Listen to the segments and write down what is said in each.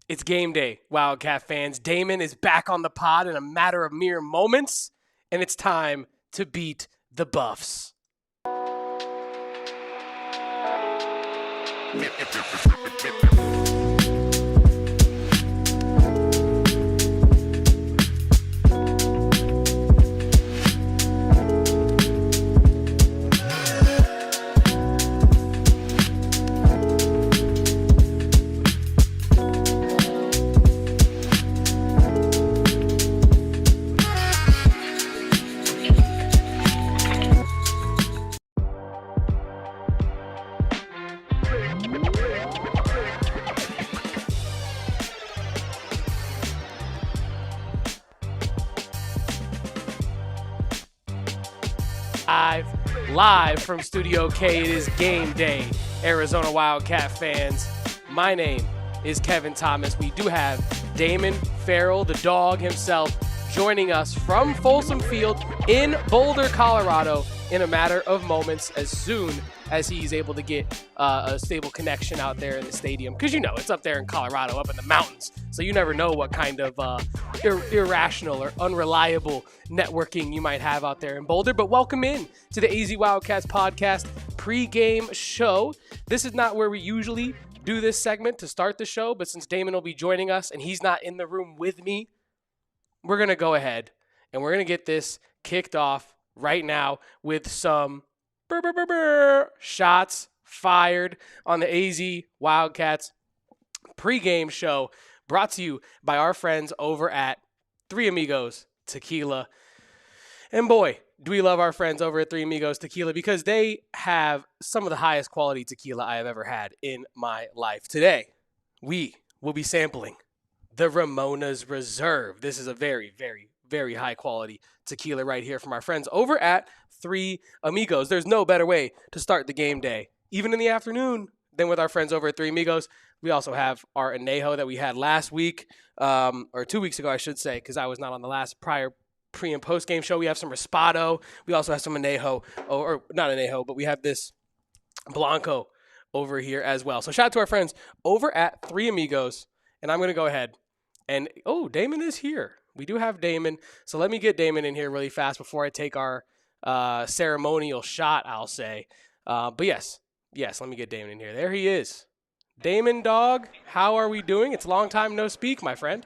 It's game day, Wildcat fans. Damon is back on the pod in a matter of mere moments, and it's time to beat the Buffs. Live from Studio K, it is game day, Arizona Wildcat fans. My name is Kevin Thomas. We do have Damon Farrell, the dog himself, joining us from Folsom Field in Boulder, Colorado, in a matter of moments as soon as he's able to get a stable connection out there in the stadium. Because, you know, it's up there in Colorado, up in the mountains. So you never know what kind of irrational or unreliable networking you might have out there in Boulder. But welcome in to the AZ Wildcats podcast pregame show. This is not where we usually do this segment to start the show, but since Damon will be joining us and he's not in the room with me, we're going to go ahead and we're going to get this kicked off right now with some shots fired on the AZ Wildcats pregame show, brought to you by our friends over at Three Amigos Tequila. And boy, do we love our friends over at Three Amigos Tequila, because they have some of the highest quality tequila I have ever had in my life. Today, we will be sampling the Ramona's Reserve. This is a very, very, very high quality tequila right here from our friends over at Three Amigos. There's no better way to start the game day, even in the afternoon, than with our friends over at Three Amigos. We also have our anejo that we had last week, or 2 weeks ago, I should say, because I was not on the last prior pre and post game show. We have some Raspado. We also have some anejo, or not anejo, but we have this Blanco over here as well. So shout out to our friends over at Three Amigos, and I'm going to go ahead and, Damon is here. We do have Damon, so let me get Damon in here really fast before I take our ceremonial shot, I'll say. But yes, let me get Damon in here. There he is. Damon, dog, how are we doing? It's a long time no speak, my friend.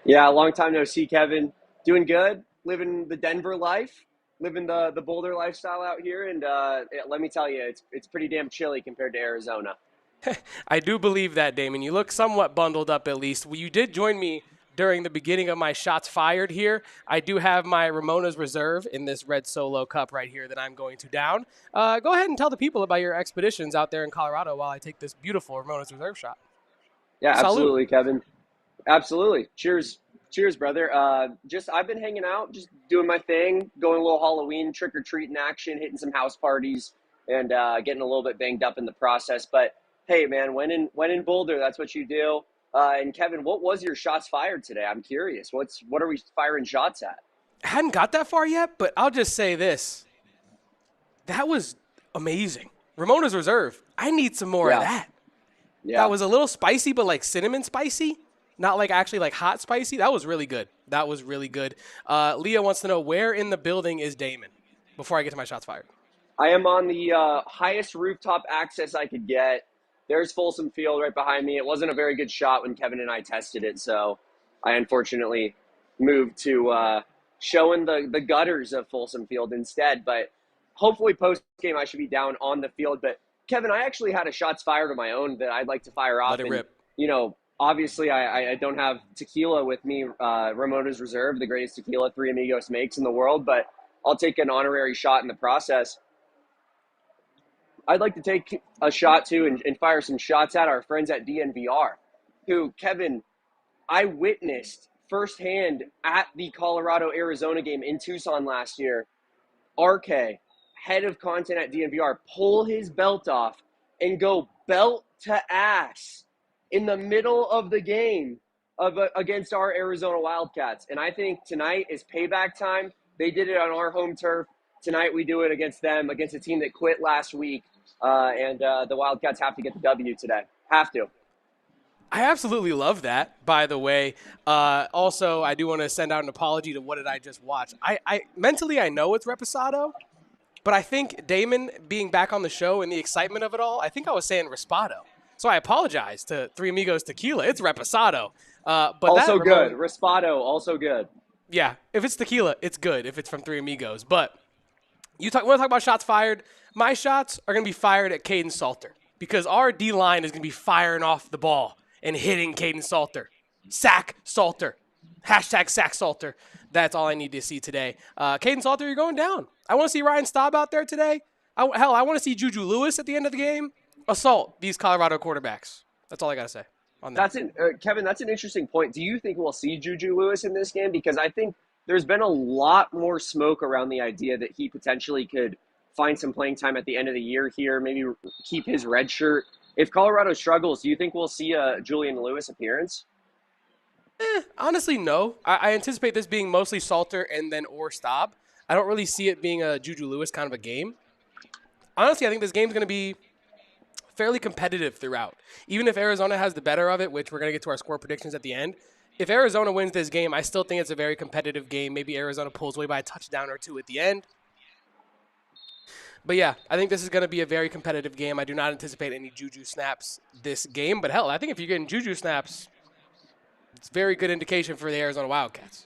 Yeah, long time no see, Kevin. Doing good, living the Denver life, living the Boulder lifestyle out here, and let me tell you, it's pretty damn chilly compared to Arizona. I do believe that, Damon. You look somewhat bundled up, at least. You did join me during the beginning of my shots fired here. I do have my Ramona's Reserve in this red Solo cup right here that I'm going to down. Go ahead and tell the people about your expeditions out there in Colorado while I take this beautiful Ramona's Reserve shot. Yeah, Salud. Absolutely, Kevin. Absolutely. Cheers, brother. I've been hanging out, just doing my thing, going a little Halloween trick-or-treating action, hitting some house parties, and getting a little bit banged up in the process. But hey, man, when in Boulder, that's what you do. And Kevin, what was your shots fired today? I'm curious. What are we firing shots at? I hadn't got that far yet, but I'll just say this. That was amazing. Ramona's Reserve. I need some more of that. Yeah. That was a little spicy, but like cinnamon spicy. Not like actually like hot spicy. That was really good. Leah wants to know, where in the building is Damon before I get to my shots fired? I am on the highest rooftop access I could get. There's Folsom Field right behind me. It wasn't a very good shot when Kevin and I tested it, so I unfortunately moved to showing the gutters of Folsom Field instead. But hopefully post-game I should be down on the field. But, Kevin, I actually had a shots fired of my own that I'd like to fire off. Let it rip. You know, obviously I don't have tequila with me, Ramona's Reserve, the greatest tequila Three Amigos makes in the world, but I'll take an honorary shot in the process. I'd like to take a shot, too, and fire some shots at our friends at DNVR, who, Kevin, I witnessed firsthand at the Colorado-Arizona game in Tucson last year. RK, head of content at DNVR, pull his belt off and go belt to ass in the middle of the game against our Arizona Wildcats. And I think tonight is payback time. They did it on our home turf. Tonight we do it against them, against a team that quit last week. And the Wildcats have to get the W today. Have to. I absolutely love that, by the way. Also, I do want to send out an apology to what did I just watch. I mentally I know it's Reposado, but I think Damon being back on the show and the excitement of it all, I think I was saying Raspado. So I apologize to Three Amigos Tequila. It's Reposado. But that, Also good. Ramon, Raspado, also good. yeah, if it's tequila, it's good if it's from Three Amigos. But want to talk about shots fired? My shots are going to be fired at Caden Salter because our D line is going to be firing off the ball and hitting Caden Salter. Sack Salter. Hashtag sack Salter. That's all I need to see today. Caden Salter, you're going down. I want to see Ryan Staub out there today. I want to see Juju Lewis at the end of the game assault these Colorado quarterbacks. That's all I got to say on that. Kevin. That's an interesting point. Do you think we'll see Juju Lewis in this game? Because I think there's been a lot more smoke around the idea that he potentially could find some playing time at the end of the year here, maybe keep his red shirt. If Colorado struggles, do you think we'll see a Julian Lewis appearance? Honestly, no. I anticipate this being mostly Salter and then or Staub. I don't really see it being a Juju Lewis kind of a game. Honestly, I think this game's going to be fairly competitive throughout. Even if Arizona has the better of it, which we're going to get to our score predictions at the end. If Arizona wins this game, I still think it's a very competitive game. Maybe Arizona pulls away by a touchdown or two at the end. But yeah, I think this is going to be a very competitive game. I do not anticipate any Juju snaps this game. But hell, I think if you're getting Juju snaps, it's a very good indication for the Arizona Wildcats.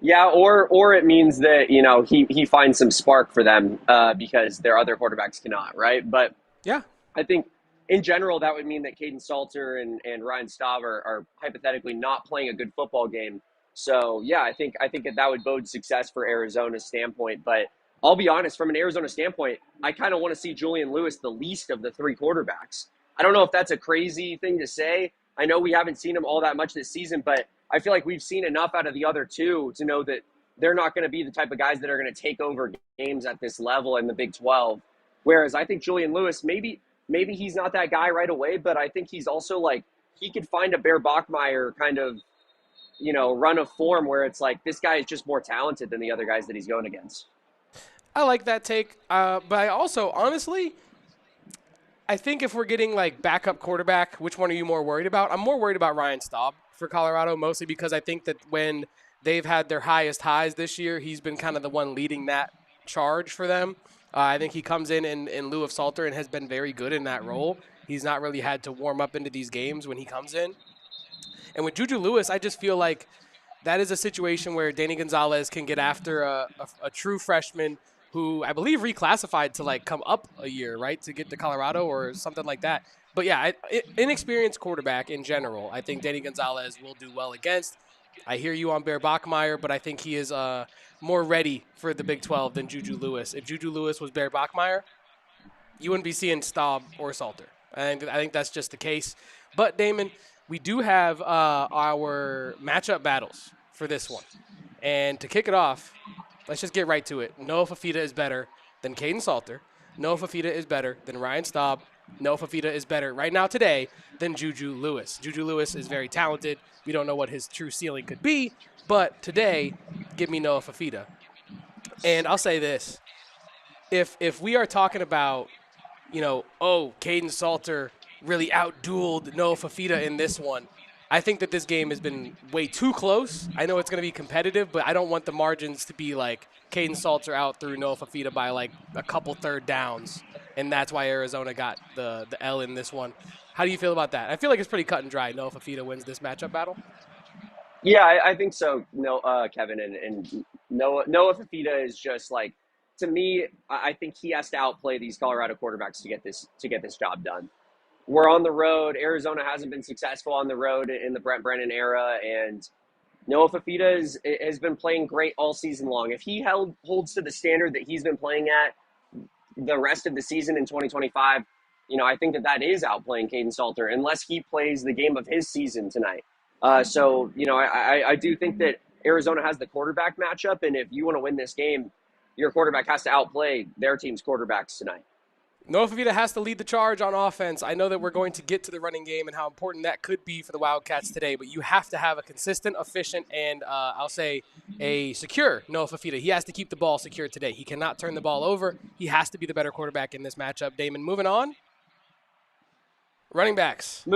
Yeah, or it means that he finds some spark for them because their other quarterbacks cannot, right? But Yeah. I think in general that would mean that Caden Salter and Ryan Staub are hypothetically not playing a good football game. So yeah, I think that would bode success for Arizona's standpoint. But I'll be honest, from an Arizona standpoint, I kind of want to see Julian Lewis the least of the three quarterbacks. I don't know if that's a crazy thing to say. I know we haven't seen him all that much this season, but I feel like we've seen enough out of the other two to know that they're not going to be the type of guys that are going to take over games at this level in the Big 12. Whereas I think Julian Lewis, maybe he's not that guy right away, but I think he's also like he could find a Bear Bachmeier kind of run of form where it's like this guy is just more talented than the other guys that he's going against. I like that take. But I also, honestly, I think if we're getting like backup quarterback, which one are you more worried about? I'm more worried about Ryan Staub for Colorado, mostly because I think that when they've had their highest highs this year, he's been kind of the one leading that charge for them. I think he comes in lieu of Salter and has been very good in that role. He's not really had to warm up into these games when he comes in. And with Juju Lewis, I just feel like that is a situation where Danny Gonzalez can get after a true freshman who I believe reclassified to like come up a year, right, to get to Colorado or something like that. But yeah, inexperienced quarterback in general, I think Danny Gonzalez will do well against. I hear you on Bear Bachmeier, but I think he is more ready for the Big 12 than Juju Lewis. If Juju Lewis was Bear Bachmeier, you wouldn't be seeing Staub or Salter. I think that's just the case. But, Damon, we do have our matchup battles for this one. And to kick it off, let's just get right to it. Noah Fafita is better than Caden Salter. Noah Fafita is better than Ryan Staub. Noah Fafita is better right now today than Juju Lewis. Juju Lewis is very talented. We don't know what his true ceiling could be. But today, give me Noah Fafita. And I'll say this. If we are talking about, Caden Salter really outdueled Noah Fafita in this one, I think that this game has been way too close. I know it's going to be competitive, but I don't want the margins to be like Caden Salter out through Noah Fafita by like a couple third downs, and that's why Arizona got the L in this one. How do you feel about that? I feel like it's pretty cut and dry. Noah Fafita wins this matchup battle. Yeah, I think so. No, Kevin and Noah Fafita is just like to me. I think he has to outplay these Colorado quarterbacks to get this job done. We're on the road. Arizona hasn't been successful on the road in the Brent Brennan era, and Noah Fafita has been playing great all season long. If he holds to the standard that he's been playing at the rest of the season in 2025, I think that is outplaying Caden Salter unless he plays the game of his season tonight. I do think that Arizona has the quarterback matchup, and if you want to win this game, your quarterback has to outplay their team's quarterbacks tonight. Noah Fafita has to lead the charge on offense. I know that we're going to get to the running game and how important that could be for the Wildcats today, but you have to have a consistent, efficient, and I'll say a secure Noah Fafita. He has to keep the ball secure today. He cannot turn the ball over. He has to be the better quarterback in this matchup. Damon, moving on. Running backs.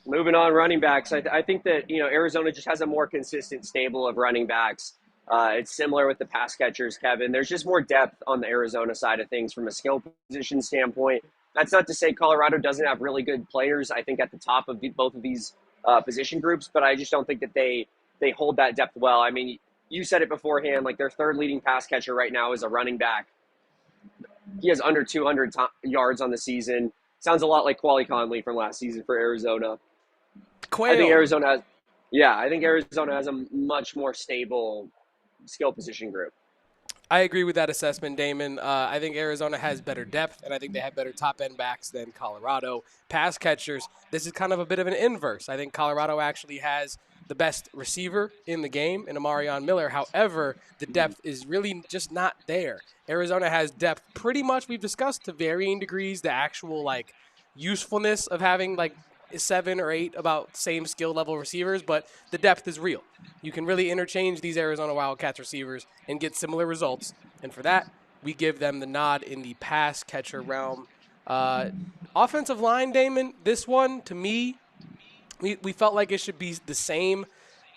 Moving on, running backs. I think that Arizona just has a more consistent stable of running backs. It's similar with the pass catchers, Kevin. There's just more depth on the Arizona side of things from a skill position standpoint. That's not to say Colorado doesn't have really good players. I think at the top of both of these position groups, but I just don't think that they hold that depth well. I mean, you said it beforehand. Like their third leading pass catcher right now is a running back. He has under 200 yards on the season. Sounds a lot like Quali Conley from last season for Arizona. I think Quail. Arizona has, yeah, I think Arizona has a much more stable skill position group. I agree with that assessment, Damon. I think Arizona has better depth, and I think they have better top end backs than Colorado. Pass catchers, this is kind of a bit of an inverse. I think Colorado actually has the best receiver in the game in Amarion Miller. However, the depth is really just not there. Arizona has depth pretty much, we've discussed to varying degrees the actual like usefulness of having like 7 or 8 about same skill level receivers, but the depth is real. You can really interchange these Arizona Wildcats receivers and get similar results. And for that, we give them the nod in the pass catcher realm. Uh, Offensive line, Damon, this one to me, we felt like it should be the same.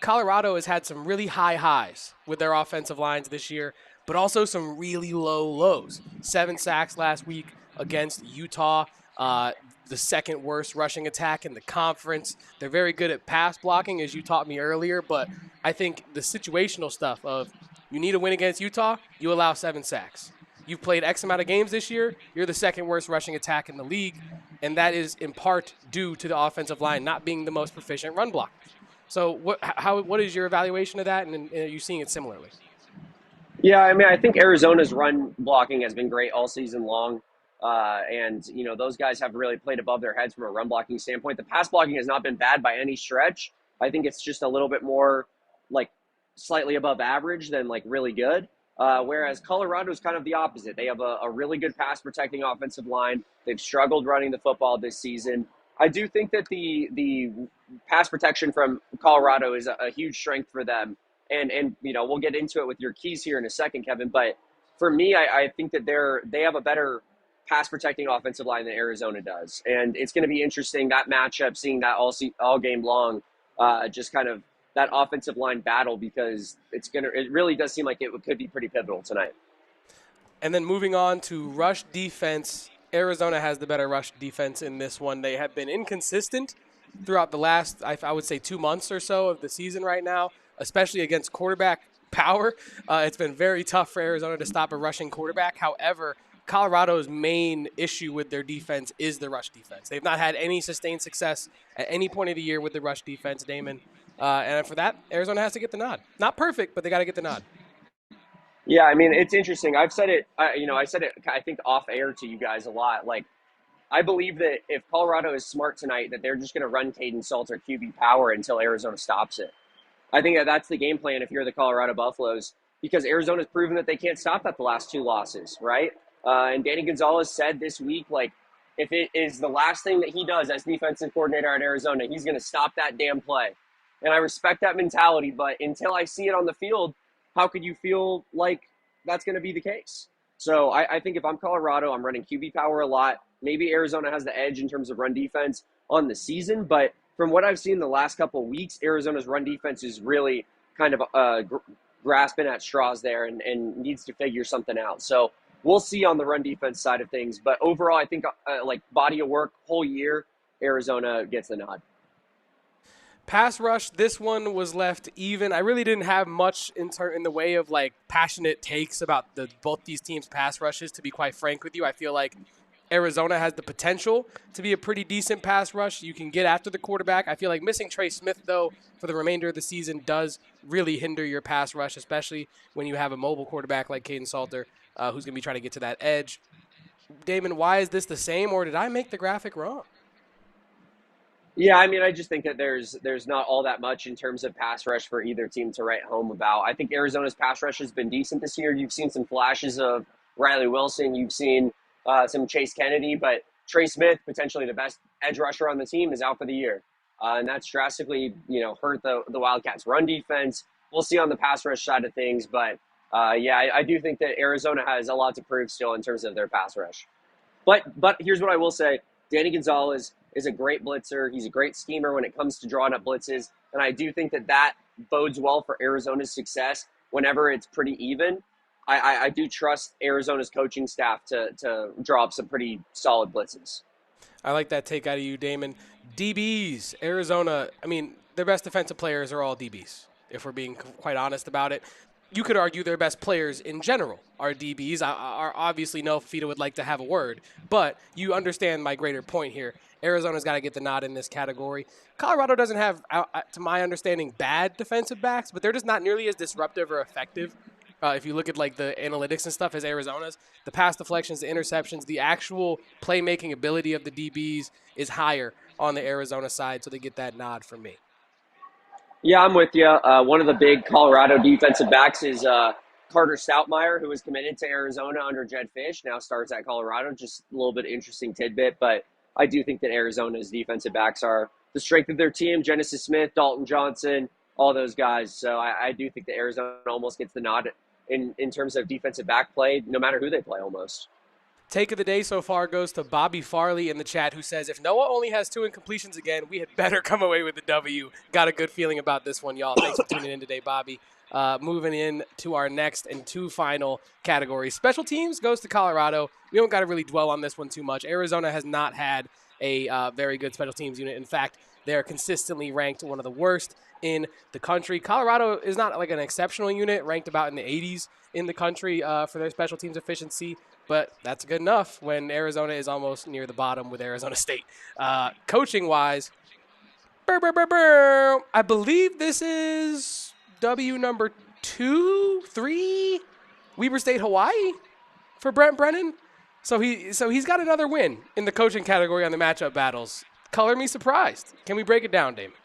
Colorado has had some really high highs with their offensive lines this year, but also some really low lows. 7 sacks last week against Utah, the second worst rushing attack in the conference. They're very good at pass blocking, as you taught me earlier, but I think the situational stuff of you need a win against Utah, you allow 7 sacks. You've played X amount of games this year, you're the second worst rushing attack in the league, and that is in part due to the offensive line not being the most proficient run blockers. So what is your evaluation of that, and are you seeing it similarly? Yeah, I mean, I think Arizona's run blocking has been great all season long. And, those guys have really played above their heads from a run blocking standpoint. The pass blocking has not been bad by any stretch. I think it's just a little bit more like slightly above average than like really good. Whereas Colorado is kind of the opposite. They have a really good pass protecting offensive line. They've struggled running the football this season. I do think that the pass protection from Colorado is a huge strength for them. And we'll get into it with your keys here in a second, Kevin. But for me, I think that they have a better pass protecting offensive line than Arizona does, and it's going to be interesting that matchup, seeing that all game long, just kind of that offensive line battle because it really does seem like it could be pretty pivotal tonight. And then moving on to rush defense, Arizona has the better rush defense in this one. They have been inconsistent throughout the last, I would say, 2 months or so of the season right now, especially against quarterback power. It's been very tough for Arizona to stop a rushing quarterback. However, Colorado's main issue with their defense is the rush defense. They've not had any sustained success at any point of the year with the rush defense, Damon. And for that, Arizona has to get the nod. Not perfect, but they got to get the nod. Yeah, I mean it's interesting. I've said it. I said it. I think off air to you guys a lot. Like I believe that if Colorado is smart tonight, that they're just going to run Caden Salter QB power until Arizona stops it. I think that that's the game plan if you're the Colorado Buffaloes, because Arizona's proven that they can't stop that the last 2 losses, right? And Danny Gonzalez said this week, like, if it is the last thing that he does as defensive coordinator at Arizona, he's going to stop that damn play. And I respect that mentality, but until I see it on the field, how could you feel like that's going to be the case? So I think if I'm Colorado, I'm running QB power a lot. Maybe Arizona has the edge in terms of run defense on the season, but from what I've seen the last couple of weeks, Arizona's run defense is really kind of grasping at straws there and needs to figure something out. So we'll see on the run defense side of things. But overall, I think like body of work whole year, Arizona gets the nod. Pass rush, this one was left even. I really didn't have much in the way of like passionate takes about both these teams' pass rushes. To be quite frank with you, I feel like Arizona has the potential to be a pretty decent pass rush. You can get after the quarterback. I feel like missing Trey Smith, though, for the remainder of the season does really hinder your pass rush, especially when you have a mobile quarterback like Caden Salter, who's going to be trying to get to that edge. Damon, why is this the same, or did I make the graphic wrong? Yeah, I mean, I just think that there's not all that much in terms of pass rush for either team to write home about. I think Arizona's pass rush has been decent this year. You've seen some flashes of Riley Wilson. You've seen some Chase Kennedy, but Trey Smith, potentially the best edge rusher on the team, is out for the year, and that's drastically hurt the Wildcats' run defense. We'll see on the pass rush side of things, but yeah, I do think that Arizona has a lot to prove still in terms of their pass rush. But here's what I will say: Danny Gonzalez is a great blitzer. He's a great schemer when it comes to drawing up blitzes. And I do think that bodes well for Arizona's success whenever it's pretty even. I do trust Arizona's coaching staff to draw up some pretty solid blitzes. I like that take out of you, Damon. DBs, Arizona, I mean, their best defensive players are all DBs, if we're being quite honest about it. You could argue their best players in general are DBs. I obviously know Fita would like to have a word, but you understand my greater point here. Arizona's got to get the nod in this category. Colorado doesn't have, to my understanding, bad defensive backs, but they're just not nearly as disruptive or effective. If you look at like the analytics and stuff as Arizona's, the pass deflections, the interceptions, the actual playmaking ability of the DBs is higher on the Arizona side, so they get that nod from me. Yeah, I'm with you. One of the big Colorado defensive backs is Carter Stoutmeyer, who was committed to Arizona under Jed Fish, now starts at Colorado. Just a little bit interesting tidbit, but I do think that Arizona's defensive backs are the strength of their team. Genesis Smith, Dalton Johnson, all those guys. So I do think that Arizona almost gets the nod in terms of defensive back play, no matter who they play almost. Take of the day so far goes to Bobby Farley in the chat, who says, if Noah only has 2 incompletions again, we had better come away with the W. Got a good feeling about this one, y'all. Thanks for tuning in today, Bobby. Moving in to our next and 2 final categories. Special teams goes to Colorado. We don't got to really dwell on this one too much. Arizona has not had a very good special teams unit. In fact, they're consistently ranked one of the worst in the country. Colorado is not like an exceptional unit, ranked about in the 80s in the country for their special teams efficiency. But that's good enough when Arizona is almost near the bottom with Arizona State. Coaching-wise, I believe this is W number 2, 3, Weber State, Hawaii for Brent Brennan. So he's got another win in the coaching category on the matchup battles. Color me surprised. Can we break it down, Damon?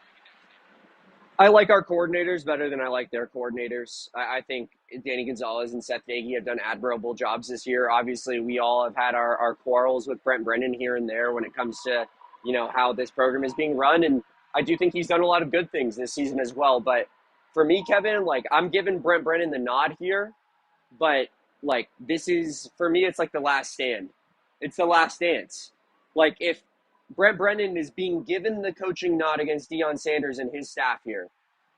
I like our coordinators better than I like their coordinators. I think Danny Gonzalez and Seth Nagy have done admirable jobs this year. Obviously, we all have had our quarrels with Brent Brennan here and there when it comes to, how this program is being run. And I do think he's done a lot of good things this season as well. But for me, Kevin, I'm giving Brent Brennan the nod here. But, this is, for me, it's like the last stand. It's the last dance. If Brent Brennan is being given the coaching nod against Deion Sanders and his staff here.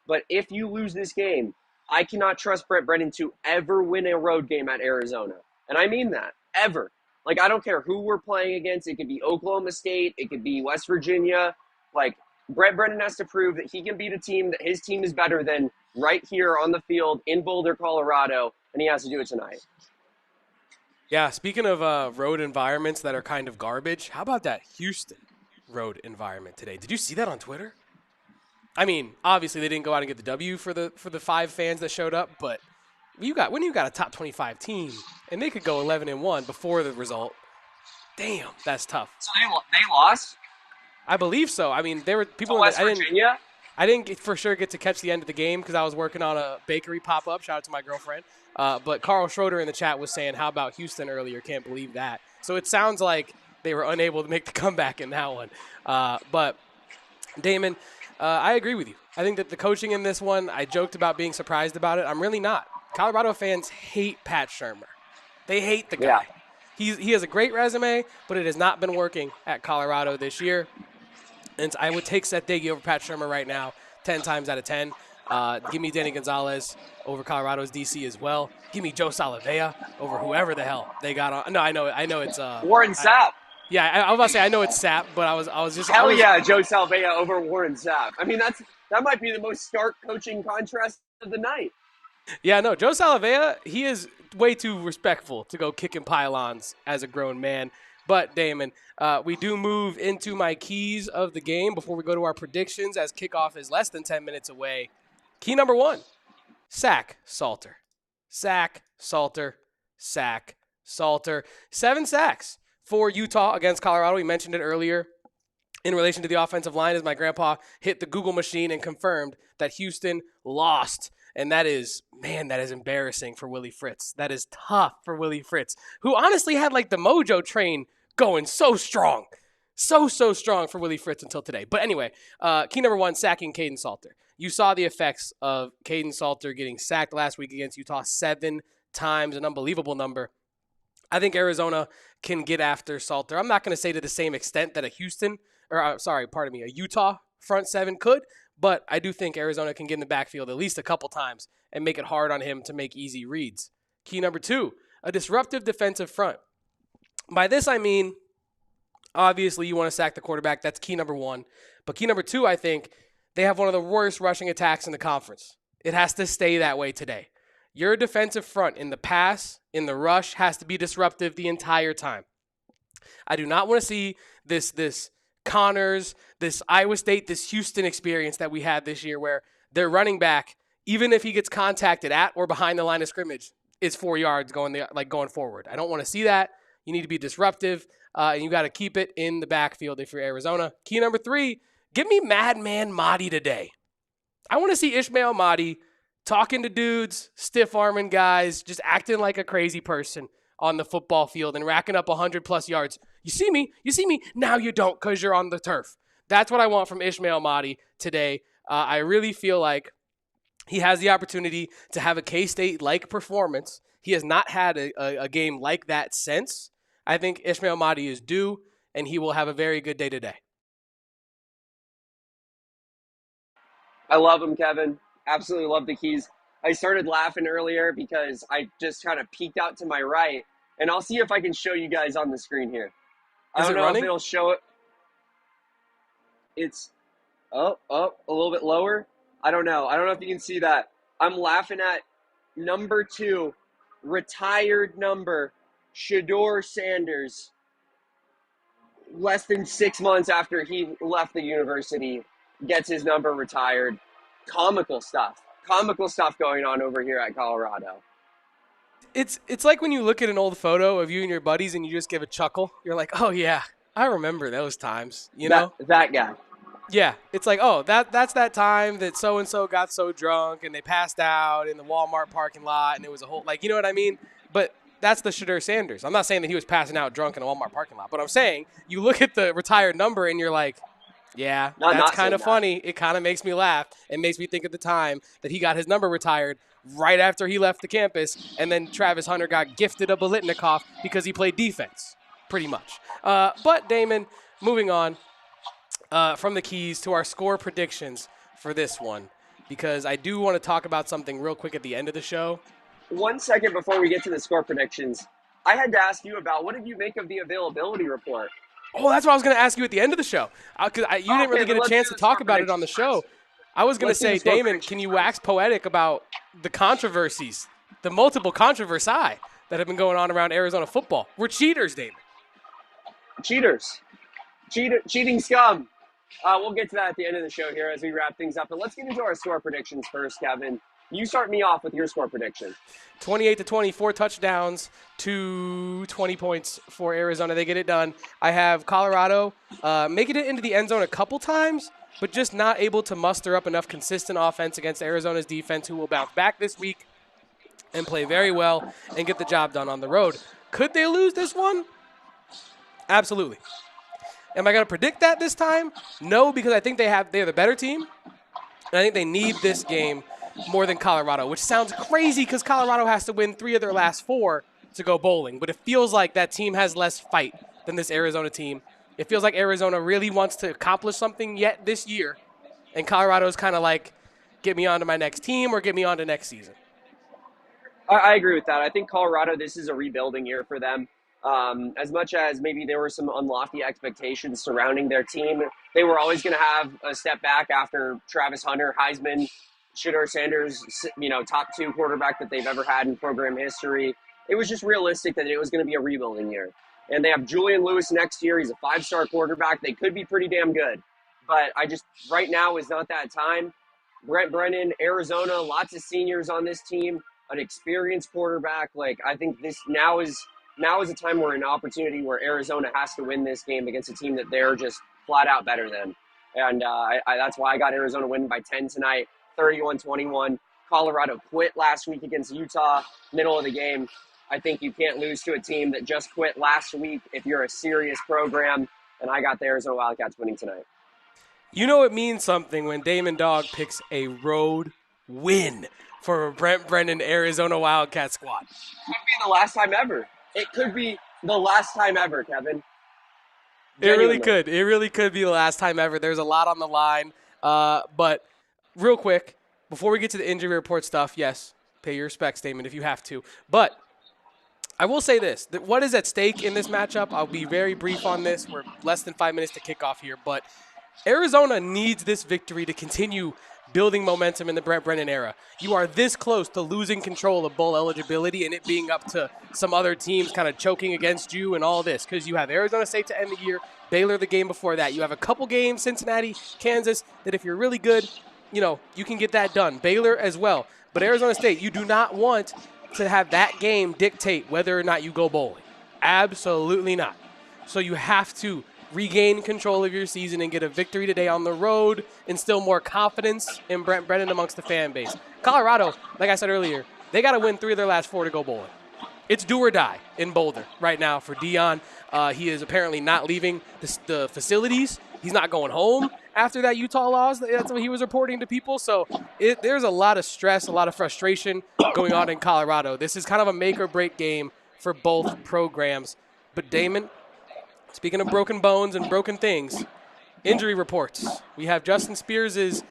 But if you lose this game, I cannot trust Brent Brennan to ever win a road game at Arizona. And I mean that, ever. I don't care who we're playing against. It could be Oklahoma State. It could be West Virginia. Brent Brennan has to prove that he can beat a team that his team is better than right here on the field in Boulder, Colorado, and he has to do it tonight. Yeah, speaking of road environments that are kind of garbage, how about that Houston road environment today? Did you see that on Twitter? I mean, obviously they didn't go out and get the W for the 5 fans that showed up, but when you got a top 25 team and they could go 11-1 before the result, damn, that's tough. So they lost? I believe so. I mean, there were people to West Virginia? I didn't for sure get to catch the end of the game because I was working on a bakery pop-up. Shout out to my girlfriend. But Carl Schroeder in the chat was saying, how about Houston earlier? Can't believe that. So it sounds like they were unable to make the comeback in that one. But, Damon, I agree with you. I think that the coaching in this one, I joked about being surprised about it. I'm really not. Colorado fans hate Pat Shurmur. They hate the guy. Yeah. He has a great resume, but it has not been working at Colorado this year. And I would take Seth Nagy over Pat Shurmur right now 10 times out of 10. Give me Danny Gonzalez over Colorado's DC as well. Give me Joe Salavea over whoever the hell they got on. No, I know it's Warren Sapp. Yeah, I was about to say I know it's Sapp, but I was just yeah, Joe Salavea over Warren Sapp. I mean that might be the most stark coaching contrast of the night. Yeah, no, Joe Salavea, he is way too respectful to go kicking pylons as a grown man. But, Damon, we do move into my keys of the game before we go to our predictions as kickoff is less than 10 minutes away. Key number 1, sack Salter. Sack Salter. Sack Salter. 7 sacks for Utah against Colorado. We mentioned it earlier in relation to the offensive line as my grandpa hit the Google machine and confirmed that Houston lost. And that is embarrassing for Willie Fritz. That is tough for Willie Fritz, who honestly had the mojo train going so strong. So strong for Willie Fritz until today. But anyway, key number 1, sacking Caden Salter. You saw the effects of Caden Salter getting sacked last week against Utah 7 times, an unbelievable number. I think Arizona can get after Salter. I'm not going to say to the same extent that a Houston a Utah front seven could, but I do think Arizona can get in the backfield at least a couple times and make it hard on him to make easy reads. Key number 2, a disruptive defensive front. By this, I mean, obviously, you want to sack the quarterback. That's key number 1. But key number 2, I think, they have one of the worst rushing attacks in the conference. It has to stay that way today. Your defensive front in the pass, in the rush, has to be disruptive the entire time. I do not want to see this Connors, this Iowa State, this Houston experience that we had this year where their running back, even if he gets contacted at or behind the line of scrimmage, is 4 yards going forward. I don't want to see that. You need to be disruptive, and you got to keep it in the backfield if you're Arizona. Key number 3, give me Madman Mahdi today. I want to see Ishmael Mahdi talking to dudes, stiff-arming guys, just acting like a crazy person on the football field and racking up 100-plus yards. You see me? Now you don't because you're on the turf. That's what I want from Ishmael Mahdi today. I really feel like he has the opportunity to have a K-State-like performance. He has not had a game like that since. I think Ishmael Mahdi is due, and he will have a very good day today. I love him, Kevin. Absolutely love the keys. I started laughing earlier because I just kind of peeked out to my right, and I'll see if I can show you guys on the screen here. I don't know if it'll show it. It's up, a little bit lower. I don't know. I don't know if you can see that. I'm laughing at number 2, retired number, Shedeur Sanders. Less than 6 months after he left the university, gets his number retired. Comical stuff going on over here at Colorado. It's like when you look at an old photo of you and your buddies and you just give a chuckle. You're like, oh yeah, I remember those times. You know that guy. Yeah, it's like, oh, that's that time that so and so got so drunk and they passed out in the Walmart parking lot and it was a whole, like, you know what I mean? But that's the Shedeur Sanders. I'm not saying that he was passing out drunk in a Walmart parking lot, but I'm saying you look at the retired number and you're like, yeah, that's kind of funny. It kind of makes me laugh. It makes me think of the time that he got his number retired right after he left the campus, and then Travis Hunter got gifted a Bolitnikoff because he played defense, pretty much. But, Damon, moving on from the keys to our score predictions for this one, because I do want to talk about something real quick at the end of the show. 1 second before we get to the score predictions, I had to ask you about what did you make of the availability report? Oh, that's what I was going to ask you at the end of the show. Because you didn't really get a chance to talk about it on the show. I was going to say, Damon, can you wax poetic about the controversies, the multiple controversies that have been going on around Arizona football? We're cheaters, Damon. Cheaters. Cheating scum. We'll get to that at the end of the show here as we wrap things up. But let's get into our score predictions first, Kevin. You start me off with your score prediction. 28-20, 4 touchdowns to 20 points for Arizona. They get it done. I have Colorado making it into the end zone a couple times, but just not able to muster up enough consistent offense against Arizona's defense, who will bounce back this week and play very well and get the job done on the road. Could they lose this one? Absolutely. Am I going to predict that this time? No, because I think they're the better team, and I think they need this game more than Colorado, which sounds crazy because Colorado has to win 3 of their last 4 to go bowling. But it feels like that team has less fight than this Arizona team. It feels like Arizona really wants to accomplish something yet this year, and Colorado's kind of like, get me onto my next team or get me on to next season. I agree with that. I think Colorado, this is a rebuilding year for them. As much as maybe there were some unlofty expectations surrounding their team, they were always going to have a step back after Travis Hunter, Heisman, Shedeur Sanders, top 2 quarterback that they've ever had in program history. It was just realistic that it was going to be a rebuilding year. And they have Julian Lewis next year. He's a 5-star quarterback. They could be pretty damn good. But right now is not that time. Brent Brennan, Arizona, lots of seniors on this team, an experienced quarterback. I think this now is a time where an opportunity where Arizona has to win this game against a team that they're just flat out better than. And that's why I got Arizona winning by 10 tonight. 31-21. Colorado quit last week against Utah, middle of the game. I think you can't lose to a team that just quit last week if you're a serious program, and I got the Arizona Wildcats winning tonight. You know it means something when Damon Dog picks a road win for a Brent Brennan Arizona Wildcat squad. Could be the last time ever. It could be the last time ever, Kevin. It really Genuinely. could. It really could be the last time ever. There's a lot on the line. But real quick, before we get to the injury report stuff, yes, pay your respects, Damon, if you have to. But I will say this. What is at stake in this matchup? I'll be very brief on this. We're less than 5 minutes to kick off here. But Arizona needs this victory to continue building momentum in the Brent Brennan era. You are this close to losing control of bowl eligibility and it being up to some other teams kind of choking against you and all this, because you have Arizona State to end the year, Baylor the game before that. You have a couple games, Cincinnati, Kansas, that if you're really good, you can get that done. Baylor as well. But Arizona State, you do not want to have that game dictate whether or not you go bowling. Absolutely not. So you have to regain control of your season and get a victory today on the road, instill more confidence in Brent Brennan amongst the fan base. Colorado, like I said earlier, they got to win 3 of their last 4 to go bowling. It's do or die in Boulder right now for Dion. He is apparently not leaving the facilities. He's not going home after that Utah loss. That's what he was reporting to people. So there's a lot of stress, a lot of frustration going on in Colorado. This is kind of a make or break game for both programs. But Damon, speaking of broken bones and broken things, injury reports. We have Justin Spears'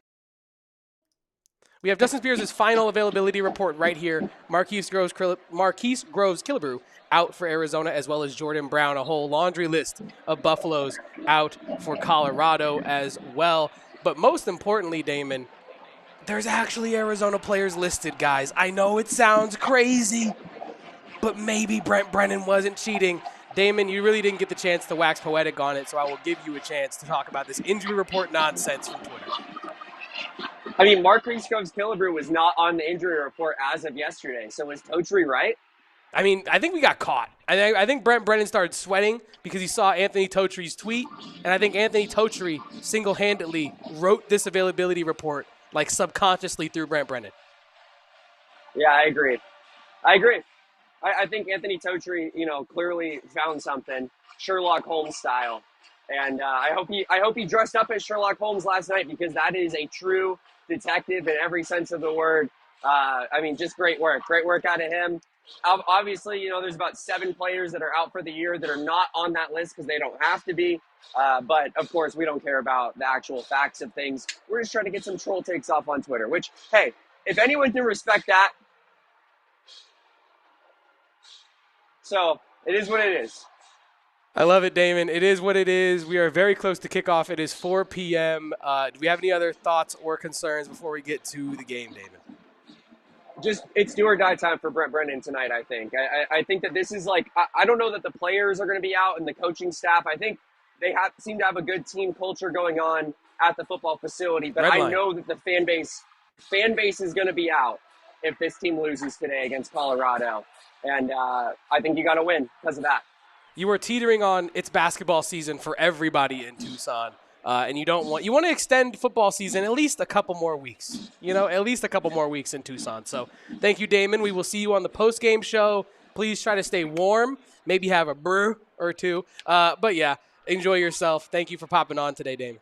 final availability report right here. Marquise Groves Killebrew out for Arizona, as well as Jordan Brown. A whole laundry list of Buffaloes out for Colorado as well. But most importantly, Damon, there's actually Arizona players listed, guys. I know it sounds crazy, but maybe Brent Brennan wasn't cheating. Damon, you really didn't get the chance to wax poetic on it, so I will give you a chance to talk about this injury report nonsense from Twitter. I mean, Marquise Groves Killebrew was not on the injury report as of yesterday. So was Totri right? I mean, I think we got caught. I think Brent Brennan started sweating because he saw Anthony Totri's tweet, and I think Anthony Totri single-handedly wrote this availability report like subconsciously through Brent Brennan. Yeah, I agree. I think Anthony Totri, clearly found something, Sherlock Holmes style, and I hope he dressed up as Sherlock Holmes last night, because that is a true detective in every sense of the word. Just great work out of him. Obviously, there's about 7 players that are out for the year that are not on that list because they don't have to be. But of course, we don't care about the actual facts of things. We're just trying to get some troll takes off on Twitter, which, hey, if anyone can respect that, so it is what it is. I love it, Damon. It is what it is. We are very close to kickoff. It is 4 p.m. Do we have any other thoughts or concerns before we get to the game, Damon? Just, it's do or die time for Brent Brennan tonight, I think. I think that this is I don't know that the players are going to be out and the coaching staff. I think they seem to have a good team culture going on at the football facility. But I know that the fan base is going to be out if this team loses today against Colorado. And I think you got to win because of that. You are teetering on it's basketball season for everybody in Tucson. And you want to extend football season at least a couple more weeks, at least a couple more weeks in Tucson. So thank you, Damon. We will see you on the post-game show. Please try to stay warm, maybe have a brew or two. But yeah, enjoy yourself. Thank you for popping on today, Damon.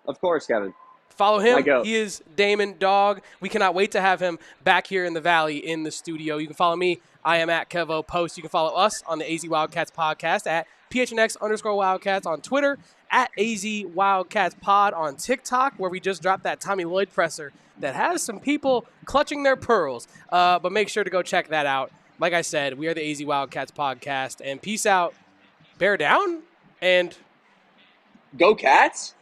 Of course, Kevin. Follow him. He is Damon Dog. We cannot wait to have him back here in the Valley in the studio. You can follow me. I am at Kevo Post. You can follow us on the AZ Wildcats podcast at PHNX_Wildcats on Twitter, at AZ Wildcats Pod on TikTok, where we just dropped that Tommy Lloyd presser that has some people clutching their pearls. But make sure to go check that out. Like I said, we are the AZ Wildcats podcast. And peace out. Bear down. And go Cats.